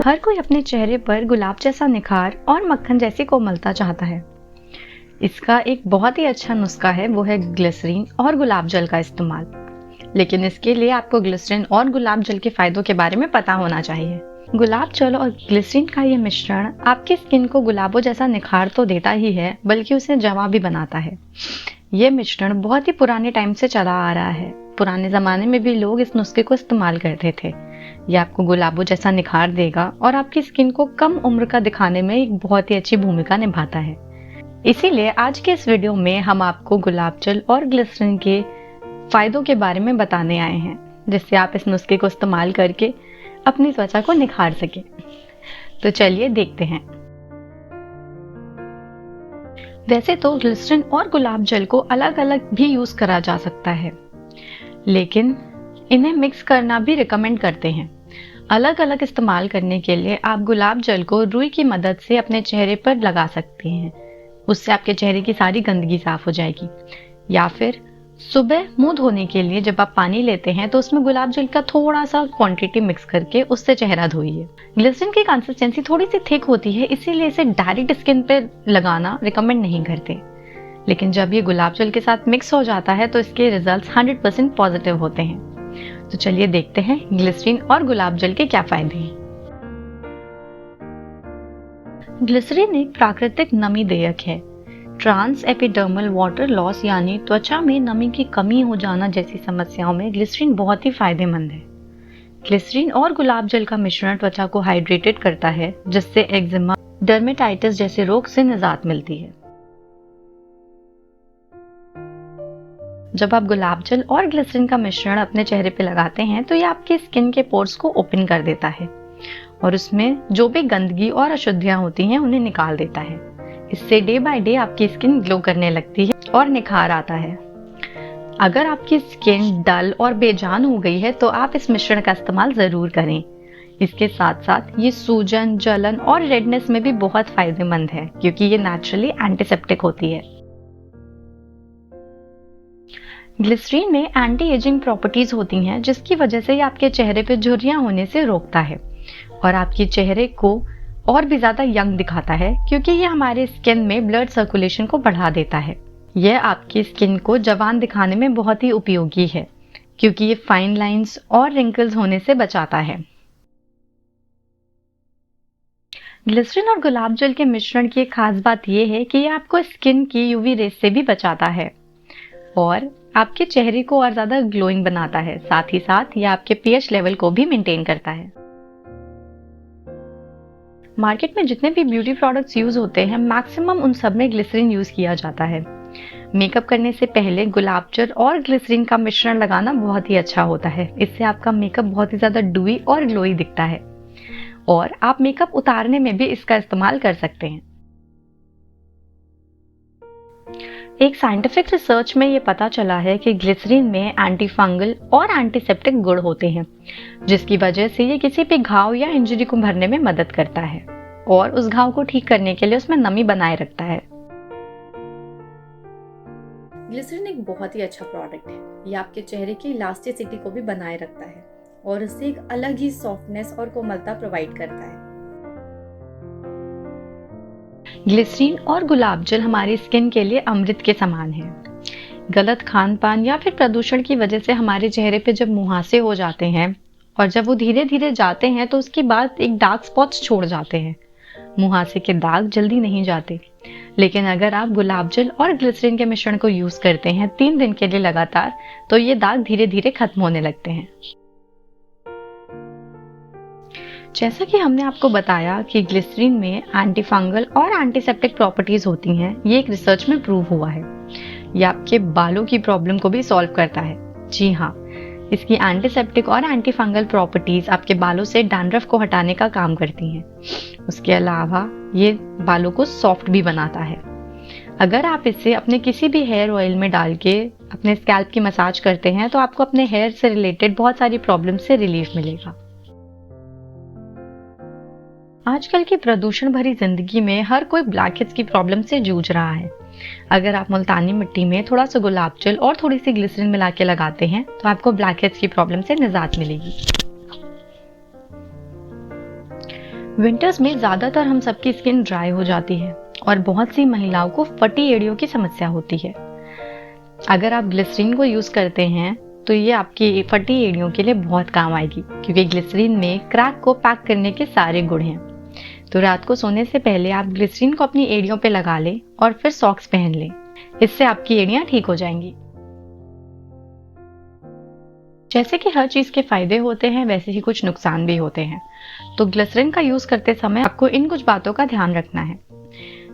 हर कोई अपने चेहरे पर गुलाब जैसा निखार और मक्खन जैसी कोमलता चाहता है। इसका एक बहुत ही अच्छा नुस्खा है, वो है ग्लिसरीन और गुलाब जल का इस्तेमाल। लेकिन इसके लिए आपको ग्लिसरीन और गुलाब जल के फायदों के बारे में पता होना चाहिए। गुलाब जल और ग्लिसरीन का ये मिश्रण आपकी स्किन को गुलाबों जैसा निखार तो देता ही है, बल्कि उसे जमा भी बनाता है। ये मिश्रण बहुत ही पुराने टाइम से चला आ रहा है। पुराने जमाने में भी लोग इस नुस्खे को इस्तेमाल करते थे। ये आपको गुलाबों जैसा निखार देगा और आपकी स्किन को कम उम्र का दिखाने में एक बहुत ही अच्छी भूमिका निभाता है। इसीलिए आज के इस वीडियो में हम आपको गुलाब जल और ग्लिसरीन के फायदों के बारे में बताने आए हैं, जिससे आप इस नुस्खे को इस्तेमाल करके अपनी त्वचा को निखार सकें। तो चलिए देखते हैं। वैसे तो ग्लिसरीन और गुलाब जल को अलग अलग भी यूज करा जा सकता है, लेकिन इन्हें मिक्स करना भी रिकमेंड करते हैं। अलग अलग इस्तेमाल करने के लिए आप गुलाब जल को रुई की मदद से अपने चेहरे पर लगा सकते हैं। उससे आपके चेहरे की सारी गंदगी साफ हो जाएगी। या फिर सुबह मुंह धोने के लिए जब आप पानी लेते हैं तो उसमें गुलाब जल का थोड़ा सा क्वांटिटी मिक्स करके उससे चेहरा धोइए। ग्लिसरीन की कंसिस्टेंसी थोड़ी सी थिक होती है, इसीलिए इसे डायरेक्ट स्किन पे लगाना रिकमेंड नहीं करते। लेकिन जब ये गुलाब जल के साथ मिक्स हो जाता है तो इसके रिजल्ट्स 100% पॉजिटिव होते हैं। तो चलिए देखते हैं ग्लिसरीन और गुलाब जल के क्या फायदे हैं। ग्लिसरीन एक प्राकृतिक नमी देयक है। ट्रांस एपिडर्मल वाटर लॉस यानी त्वचा में नमी की कमी हो जाना जैसी समस्याओं में ग्लिसरीन बहुत ही फायदेमंद है। ग्लिसरीन और गुलाब जल का मिश्रण त्वचा को हाइड्रेटेड करता है, जिससे एक्जिमा, डर्मेटाइटिस जैसे रोग से निजात मिलती है। जब आप गुलाब जल और ग्लिसरीन का मिश्रण अपने चेहरे पे लगाते हैं तो ये आपके स्किन के पोर्स को ओपन कर देता है और उसमें जो भी गंदगी और अशुद्धियां होती हैं उन्हें निकाल देता है। इससे डे बाय डे आपकी स्किन ग्लो करने लगती है और निखार आता है। अगर आपकी स्किन डल और बेजान हो गई है तो आप इस मिश्रण का इस्तेमाल जरूर करें। इसके साथ साथ ये सूजन, जलन और रेडनेस में भी बहुत फायदेमंद है, क्योंकि ये नेचुरली एंटीसेप्टिक होती है। ग्लिसरीन में एंटी एजिंग प्रॉपर्टीज होती हैं, जिसकी वजह से ये आपके चेहरे पे झुर्रियां होने से रोकता है और आपके चेहरे को और भी ज्यादा यंग दिखाता है, क्योंकि ये हमारे स्किन में ब्लड सर्कुलेशन को बढ़ा देता है। यह आपकी स्किन को जवान दिखाने में बहुत ही उपयोगी है, क्योंकि ये फाइन लाइंस और रिंकल्स होने से बचाता है। ग्लिसरीन और गुलाब जल के मिश्रण की एक खास बात यह है कि ये आपको स्किन की यूवी रेस से भी बचाता है और आपके चेहरे को और ज्यादा ग्लोइंग बनाता है। साथ ही साथ ये आपके पीएच लेवल को भी मेंटेन करता है। मार्केट में जितने भी ब्यूटी प्रोडक्ट्स यूज होते हैं, मैक्सिमम उन सब में ग्लिसरीन यूज किया जाता है। मेकअप करने से पहले गुलाब जल और ग्लिसरीन का मिश्रण लगाना बहुत ही अच्छा होता है। इससे आपका मेकअप बहुत ही ज्यादा डुई और ग्लोई दिखता है और आप मेकअप उतारने में भी इसका इस्तेमाल कर सकते हैं। एक साइंटिफिक रिसर्च में ये पता चला है कि ग्लिसरीन में एंटी फंगल और एंटीसेप्टिक गुण होते हैं, जिसकी वजह से ये किसी भी घाव या इंजरी को भरने में मदद करता है और उस घाव को ठीक करने के लिए उसमें नमी बनाए रखता है। ग्लिसरीन एक बहुत ही अच्छा प्रोडक्ट है। ये आपके चेहरे की इलास्टिसिटी को भी बनाए रखता है और इससे एक अलग ही सॉफ्टनेस और कोमलता प्रोवाइड करता है। ग्लिसरीन और गुलाब जल हमारी स्किन के लिए अमृत के समान है। गलत खान पान या फिर प्रदूषण की वजह से हमारे चेहरे पे जब मुहासे हो जाते हैं और जब वो धीरे धीरे जाते हैं तो उसके बाद एक डार्क स्पॉट्स छोड़ जाते हैं। मुहासे के दाग जल्दी नहीं जाते, लेकिन अगर आप गुलाब जल और ग्लिसरीन के मिश्रण को यूज करते हैं 3 दिन के लिए लगातार, तो ये दाग धीरे धीरे खत्म होने लगते हैं। जैसा कि हमने आपको बताया कि ग्लिसरीन में एंटी फंगल और एंटीसेप्टिक प्रॉपर्टीज होती हैं, ये एक रिसर्च में प्रूव हुआ है। ये आपके बालों की प्रॉब्लम को भी सॉल्व करता है। जी हाँ, इसकी एंटीसेप्टिक और एंटी फंगल प्रॉपर्टीज आपके बालों से डैंड्रफ को हटाने का काम करती हैं। उसके अलावा ये बालों को सॉफ्ट भी बनाता है। अगर आप इसे अपने किसी भी हेयर ऑयल में डाल के अपने स्कैल्प की मसाज करते हैं तो आपको अपने हेयर से रिलेटेड बहुत सारी प्रॉब्लम से रिलीफ मिलेगा। आजकल की प्रदूषण भरी जिंदगी में हर कोई ब्लैकहेड्स की प्रॉब्लम से जूझ रहा है। अगर आप मुल्तानी मिट्टी में थोड़ा सा गुलाब जल और थोड़ी सी ग्लिसरीन मिला के लगाते हैं तो आपको ब्लैक हेड्स की प्रॉब्लम से निजात मिलेगी। विंटर्स में ज़्यादातर हम सबकी स्किन ड्राई हो जाती है और बहुत सी महिलाओं को फटी एड़ियों की समस्या होती है। अगर आप ग्लिसरीन को यूज़ करते हैं तो ये आपकी फटी एड़ियों के लिए बहुत काम आएगी, क्योंकि ग्लिसरीन में क्रैक को पैक करने के सारे गुण हैं। तो रात को सोने से पहले आप ग्लिसरीन को अपनी एड़ियों पे लगा लें और फिर सॉक्स पहन लें। इससे आपकी एड़ियां ठीक हो जाएंगी। जैसे कि हर चीज के फायदे होते हैं, वैसे ही कुछ नुकसान भी होते हैं। तो ग्लिसरीन का यूज करते समय आपको इन कुछ बातों का ध्यान रखना है।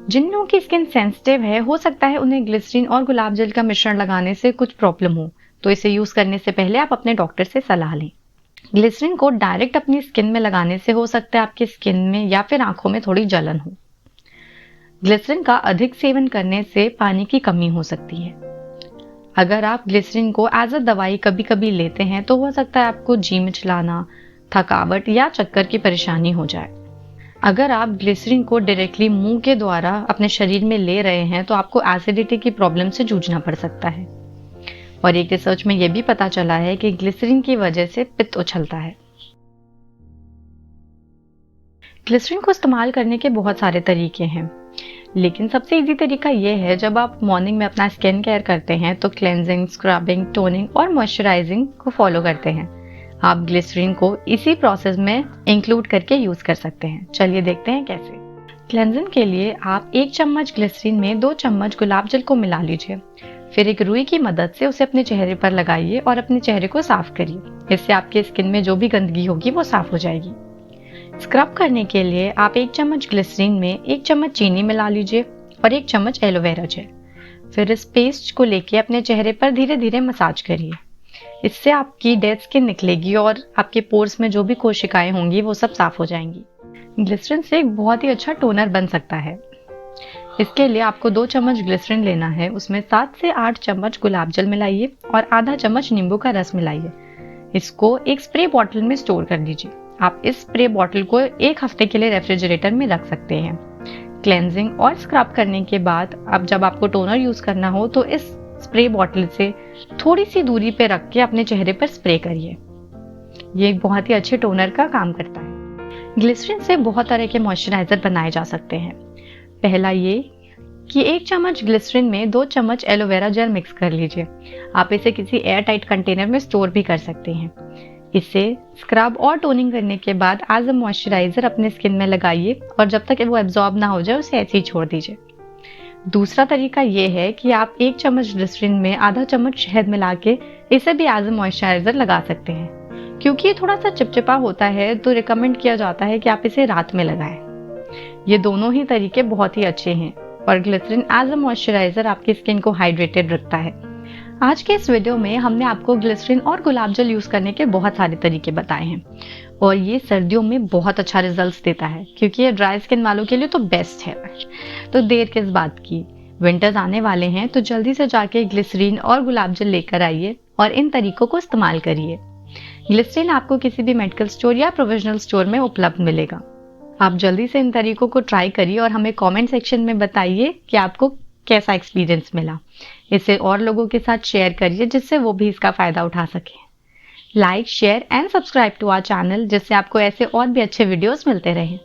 जिन लोगों की स्किन सेंसिटिव है, हो सकता है उन्हें ग्लिसरीन और गुलाब जल का मिश्रण लगाने से कुछ प्रॉब्लम हो, तो इसे यूज करने से पहले आप अपने डॉक्टर से सलाह लें। ग्लिसरीन को डायरेक्ट अपनी स्किन में लगाने से हो सकता है आपकी स्किन में या फिर आंखों में थोड़ी जलन हो। ग्लिसरीन का अधिक सेवन करने से पानी की कमी हो सकती है। अगर आप ग्लिसरीन को एज अ दवाई कभी कभी लेते हैं तो हो सकता है आपको जी मिचलाना, थकावट या चक्कर की परेशानी हो जाए। अगर आप ग्लिसरीन को डायरेक्टली मुंह के द्वारा अपने शरीर में ले रहे हैं तो आपको एसिडिटी की प्रॉब्लम से जूझना पड़ सकता है। और एक रिसर्च में यह भी पता चला है कि ग्लिसरीन की वजह से पित्त उछलता है। ग्लिसरीन को इस्तेमाल करने के बहुत सारे तरीके हैं, लेकिन सबसे इजी तरीका यह है जब आप मॉर्निंग में अपना स्किन केयर करते हैं तो क्लेंजिंग, स्क्रबिंग, टोनिंग और मॉइस्चराइजिंग को फॉलो करते हैं। आप ग्लिसरीन को इसी प्रोसेस में इंक्लूड करके यूज कर सकते हैं। चलिए देखते हैं कैसे। क्लेंजिंग के लिए आप 1 चम्मच ग्लिसरीन में 2 चम्मच गुलाब जल को मिला लीजिए। फिर एक रुई की मदद से उसे अपने चेहरे पर लगाइए और अपने चेहरे को साफ करिए। इससे आपके स्किन में जो भी गंदगी होगी वो साफ हो जाएगी। स्क्रब करने के लिए आप 1 चम्मच ग्लिसरीन में 1 चम्मच चीनी मिला लीजिए और 1 चम्मच एलोवेरा जेल। फिर इस पेस्ट को लेके अपने चेहरे पर धीरे धीरे मसाज करिए। इससे आपकी डेड स्किन निकलेगी और आपके पोर्स में जो भी कोशिकाएं होंगी वो सब साफ हो जाएंगी। ग्लिसरीन से एक बहुत ही अच्छा टोनर बन सकता है। इसके लिए आपको 2 चम्मच ग्लिसरीन लेना है, उसमें 7 से 8 चम्मच गुलाब जल मिलाइए और आधा चम्मच नींबू का रस मिलाइए। इसको एक स्प्रे बॉटल में स्टोर कर लीजिए। आप इस स्प्रे बॉटल को 1 हफ्ते के लिए रेफ्रिजरेटर में रख सकते हैं। क्लेंजिंग और स्क्रब करने के बाद अब जब आपको टोनर यूज करना हो तो इस स्प्रे बॉटल से थोड़ी सी दूरी पे रख के अपने चेहरे पर स्प्रे करिए। ये एक बहुत ही अच्छे टोनर का काम करता है। ग्लिसरीन से बहुत तरह के मॉइस्चराइजर बनाए जा सकते हैं। पहला ये कि 1 चम्मच ग्लिसरीन में 2 चम्मच एलोवेरा जेल मिक्स कर लीजिए। आप इसे किसी एयर टाइट कंटेनर में स्टोर भी कर सकते हैं। इसे स्क्रब और टोनिंग करने के बाद एज अ मॉइस्चराइजर अपने स्किन में लगाइए और जब तक वो एब्जॉर्ब ना हो जाए उसे ऐसे ही छोड़ दीजिए। दूसरा तरीका ये है कि आप 1 चम्मच ग्लिसरीन में आधा चम्मच शहद मिला के इसे भी एज अ मॉइस्चराइजर लगा सकते हैं। क्योंकि ये थोड़ा सा चिपचिपा होता है तो रिकमेंड किया जाता है कि आप इसे रात में लगाएं। ये दोनों ही तरीके बहुत ही अच्छे हैं और ग्लिसरीन एज अ मॉइस्चराइजर आपकी स्किन को हाइड्रेटेड रखता है। आज के इस वीडियो में हमने आपको ग्लिसरीन और गुलाब जल यूज करने के बहुत सारे तरीके बताए हैं और ये सर्दियों में बहुत अच्छा रिजल्ट्स देता है, क्योंकि ये ड्राई स्किन वालों के लिए तो बेस्ट है। तो देर किस बात की, विंटर्स आने वाले हैं तो जल्दी से जाके ग्लिसरीन और गुलाब जल लेकर आइए और इन तरीकों को इस्तेमाल करिए। ग्लिसरीन आपको किसी भी मेडिकल स्टोर या प्रोविजनल स्टोर में उपलब्ध मिलेगा। आप जल्दी से इन तरीकों को ट्राई करिए और हमें कमेंट सेक्शन में बताइए कि आपको कैसा एक्सपीरियंस मिला। इसे और लोगों के साथ शेयर करिए जिससे वो भी इसका फायदा उठा सके। Like, share and subscribe to our channel, जिससे आपको ऐसे और भी अच्छे वीडियोस मिलते रहें।